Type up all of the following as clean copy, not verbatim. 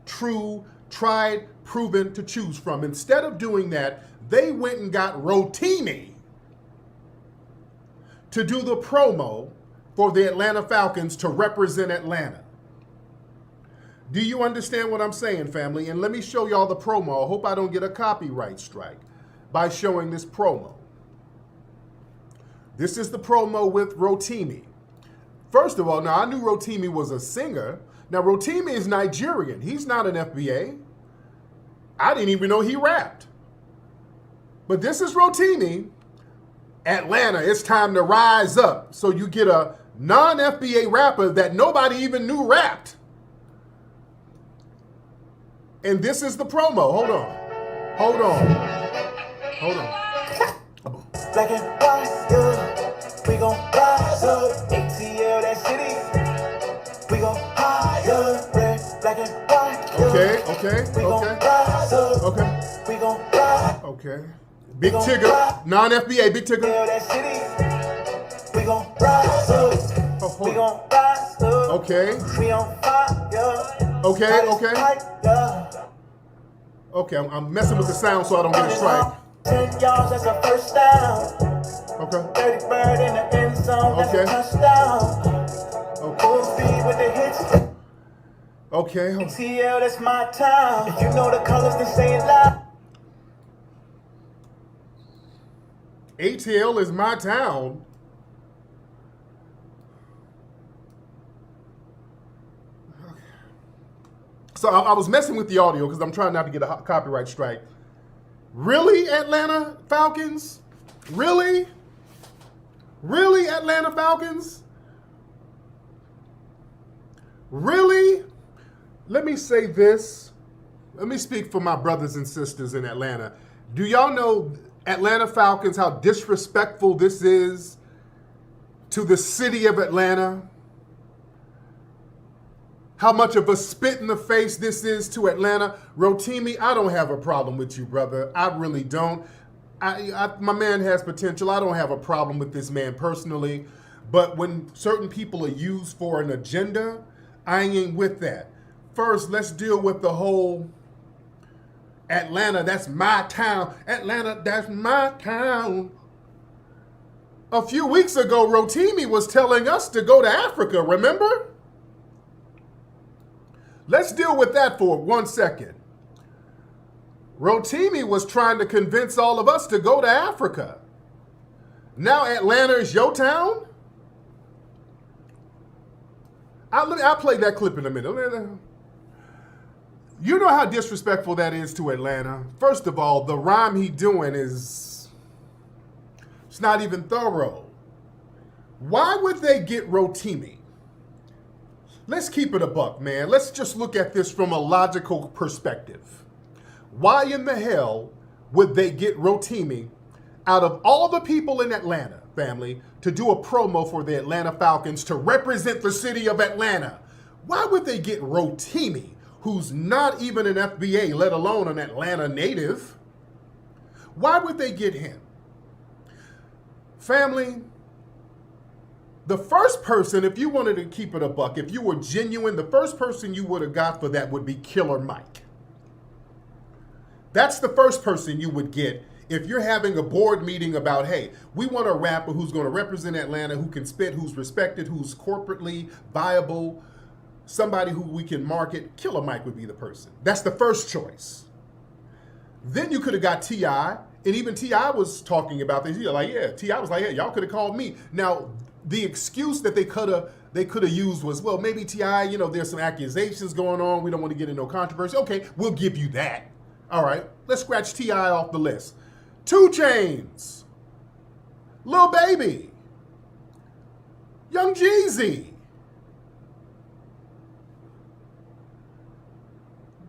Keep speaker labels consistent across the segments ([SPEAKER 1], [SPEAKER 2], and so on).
[SPEAKER 1] true, tried, proven to choose from. Instead of doing that, they went and got Rotimi to do the promo for the Atlanta Falcons to represent Atlanta. Do you understand what I'm saying, family? And let me show y'all the promo. I hope I don't get a copyright strike by showing this promo. This is the promo with Rotimi. First of all, now I knew Rotimi was a singer. Now Rotimi is Nigerian. He's not an FBA. I didn't even know he rapped. But this is Rotimi. Atlanta, it's time to rise up. So you get a non-FBA rapper that nobody even knew rapped. And this is the promo. Hold on. Hold on. Hold on.
[SPEAKER 2] Black and white, yeah. We gon' rise up. ATL, that city. We gon' higher. Red, black and white, yeah.
[SPEAKER 1] Okay.
[SPEAKER 2] We gon' rise up.
[SPEAKER 1] Okay.
[SPEAKER 2] We gon' rise.
[SPEAKER 1] Okay. Big Tigger, non-FBA, Big Tigger.
[SPEAKER 2] That city. We gon' rise up. We gon' rise up.
[SPEAKER 1] Okay.
[SPEAKER 2] We on fire.
[SPEAKER 1] Okay. Okay, I'm messing with the sound so I don't get a strike.
[SPEAKER 2] 10 yards, that's a first down.
[SPEAKER 1] Okay.
[SPEAKER 2] 30 bird in the end zone, that's a touchdown. Full speed with the hits.
[SPEAKER 1] Okay.
[SPEAKER 2] ATL, that's my town. If you know the colors, then say it loud.
[SPEAKER 1] ATL is my town. So I was messing with the audio because I'm trying not to get a copyright strike. Really, Atlanta Falcons? Really? Really, Atlanta Falcons? Really? Let me say this. Let me speak for my brothers and sisters in Atlanta. Do y'all know, Atlanta Falcons, how disrespectful this is to the city of Atlanta? How much of a spit in the face this is to Atlanta? Rotimi, I don't have a problem with you, brother. I really don't. My man has potential. I don't have a problem with this man personally. But when certain people are used for an agenda, I ain't with that. First, let's deal with the whole Atlanta, that's my town. Atlanta, that's my town. A few weeks ago, Rotimi was telling us to go to Africa, remember? Let's deal with that for 1 second. Rotimi was trying to convince all of us to go to Africa. Now Atlanta is your town? I'll play that clip in a minute. You know how disrespectful that is to Atlanta. First of all, the rhyme he doing it's not even thorough. Why would they get Rotimi? Let's keep it a buck, man. Let's just look at this from a logical perspective. Why in the hell would they get Rotimi out of all the people in Atlanta, family, to do a promo for the Atlanta Falcons to represent the city of Atlanta? Why would they get Rotimi, who's not even an FBA, let alone an Atlanta native? Why would they get him? Family, the first person, if you wanted to keep it a buck, if you were genuine, the first person you would have got for that would be Killer Mike. That's the first person you would get if you're having a board meeting about, hey, we want a rapper who's going to represent Atlanta, who can spit, who's respected, who's corporately viable, somebody who we can market. Killer Mike would be the person. That's the first choice. Then you could have got T.I., and even T.I. was talking about this. T.I. was like, yeah, y'all could have called me. Now, the excuse that they could have used was, well, maybe T.I., there's some accusations going on. We don't want to get into no controversy. Okay, we'll give you that. All right, let's scratch T.I. off the list. 2 Chainz, Lil Baby, Young Jeezy,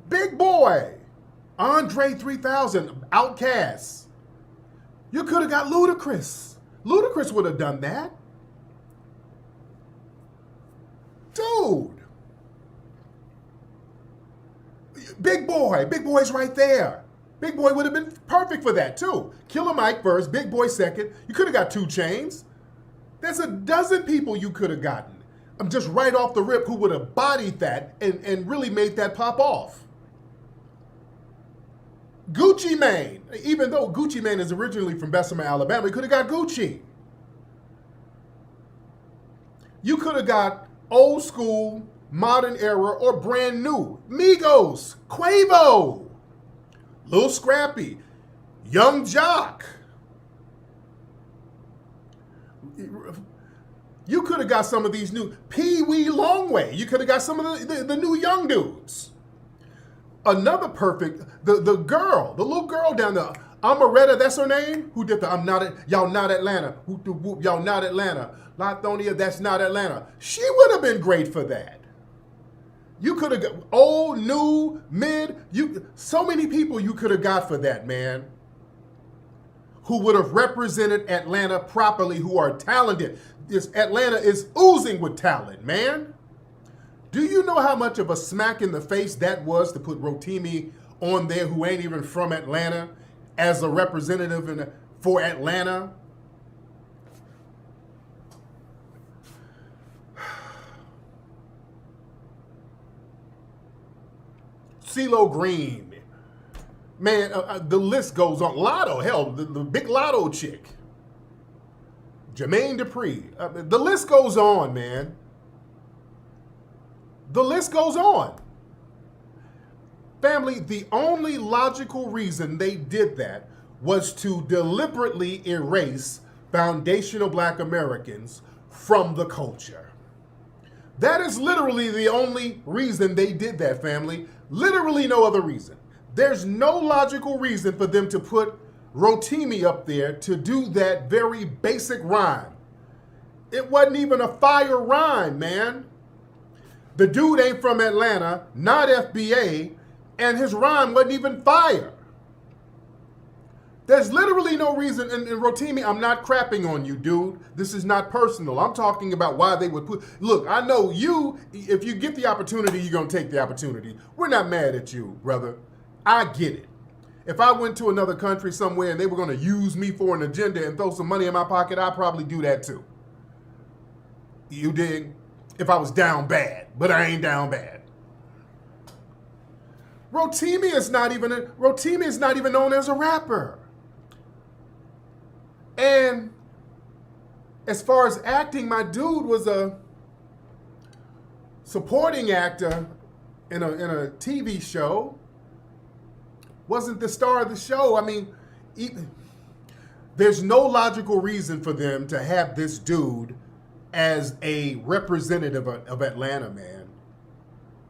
[SPEAKER 1] Big Boy, Andre 3000, Outkast. You could have got Ludacris. Ludacris would have done that. Dude. Big Boy's right there. Big Boy would have been perfect for that too. Killer Mike first, Big Boy second. You could have got 2 Chainz. There's a dozen people you could have gotten. I'm just right off the rip who would have bodied that and really made that pop off. Gucci Mane, even though Gucci Mane is originally from Bessemer, Alabama, he could have got Gucci. You could have got old school, modern era, or brand new. Migos, Quavo, Lil Scrappy, Young Jock. You could have got some of these new Pee Wee Longway. You could have got some of the new young dudes. Another perfect, the little girl down there, Amaretta, that's her name? Who did the y'all not Atlanta. Whoop de whoop, y'all not Atlanta. Lathonia, that's not Atlanta. She would have been great for that. You could have got old, new, mid, so many people you could have got for that, man. Who would have represented Atlanta properly, who are talented. This Atlanta is oozing with talent, man. Do you know how much of a smack in the face that was to put Rotimi on there, who ain't even from Atlanta, as a representative for Atlanta? CeeLo Green, man, the list goes on. Lotto, hell, the big Lotto chick, Jermaine Dupri. The list goes on, man. The list goes on. Family, the only logical reason they did that was to deliberately erase foundational Black Americans from the culture. That is literally the only reason they did that, family. Literally no other reason. There's no logical reason for them to put Rotimi up there to do that very basic rhyme. It wasn't even a fire rhyme, man. The dude ain't from Atlanta, not FBA, and his rhyme wasn't even fire. There's literally no reason, and Rotimi, I'm not crapping on you, dude. This is not personal. I'm talking about why they would put, look, I know you, if you get the opportunity, you're going to take the opportunity. We're not mad at you, brother. I get it. If I went to another country somewhere and they were going to use me for an agenda and throw some money in my pocket, I'd probably do that too. You dig? If I was down bad, but I ain't down bad. Rotimi is not even known as a rapper. And as far as acting, my dude was a supporting actor in a TV show. Wasn't the star of the show. I mean, there's no logical reason for them to have this dude as a representative of Atlanta, man.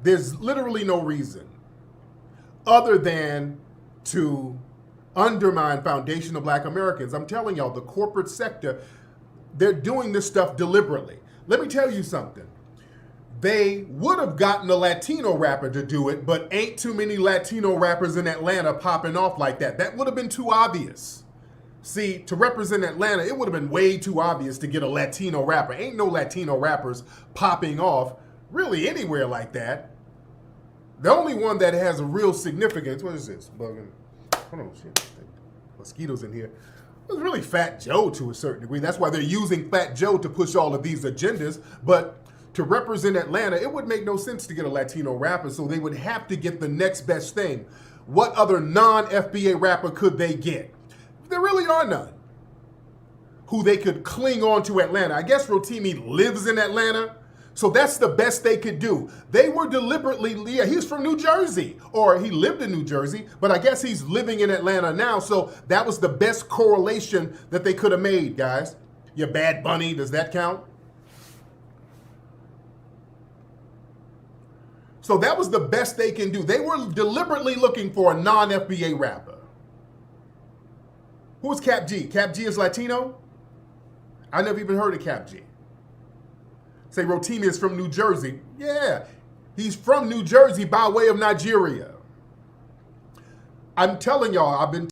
[SPEAKER 1] There's literally no reason other than to undermine foundational Black Americans. I'm telling y'all, the corporate sector, they're doing this stuff deliberately. Let me tell you something. They would have gotten a Latino rapper to do it, but ain't too many Latino rappers in Atlanta popping off like that. That would have been too obvious. See, to represent Atlanta, it would have been way too obvious to get a Latino rapper. Ain't no Latino rappers popping off really anywhere like that. The only one that has a real significance, what is this? Bugging. Hold on, shit. Mosquitoes in here. It was really Fat Joe to a certain degree. That's why they're using Fat Joe to push all of these agendas. But to represent Atlanta, it would make no sense to get a Latino rapper, so they would have to get the next best thing. What other non-FBA rapper could they get? There really are none who they could cling on to Atlanta. I guess Rotimi lives in Atlanta, so that's the best they could do. They were deliberately, yeah, he's from New Jersey, or he lived in New Jersey, but I guess he's living in Atlanta now, so that was the best correlation that they could have made, guys. Your Bad Bunny, does that count? So that was the best they can do. They were deliberately looking for a non-FBA rapper. Who is Cap G? Cap G is Latino? I never even heard of Cap G. Say Rotimi is from New Jersey. Yeah, he's from New Jersey by way of Nigeria. I'm telling y'all, I've been